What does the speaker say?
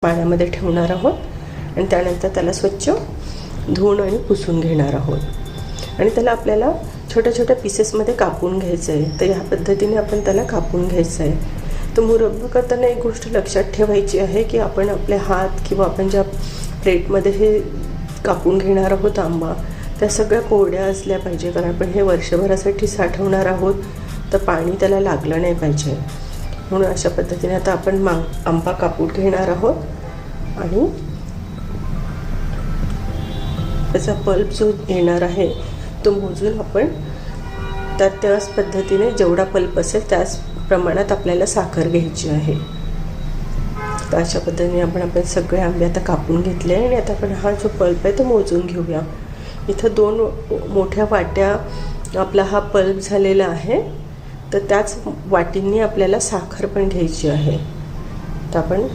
पाण्यामध्ये ठेवणार आहोत आणि त्यानंतर त्याला स्वच्छ धुवून आणि पुसून घेणार आहोत आणि त्याला आपल्याला छोट्या छोट्या पीसेसमध्ये कापून घ्यायचं आहे। तर ह्या पद्धतीने आपण त्याला कापून घ्यायचं आहे। तर मुरब्बा करताना एक गोष्ट लक्षात ठेवायची आहे की आपण आपले हात किंवा आपण ज्या प्लेटमध्ये हे कापून घेणार आहोत आंबा, त्या सगळ्या कोरड्या असल्या पाहिजे, कारण आपण हे वर्षभरासाठी साठवणार आहोत तर पाणी त्याला लागलं नाही पाहिजे। म्हणून अशा पद्धतीने आता आपण आंबा कापून घेणार आहोत आणि त्याचा पल्प जो येणार आहे तो मोजून आपण त्याच पद्धतीने जेवढा पल्प असेल त्याच प्रमाणात आपल्याला साखर घ्यायची आहे। तर अशा पद्धतीने आपण सगळे आंबे आता कापून घेतले आणि आता आपण हा जो पल्प आहे तो मोजून घेऊया। इथं 2 मोठ्या वाट्या आपला हा पल्प झालेला आहे, तर त्याच वाटींनी आपल्याला साखर पण घ्यायची आहे। तर आपण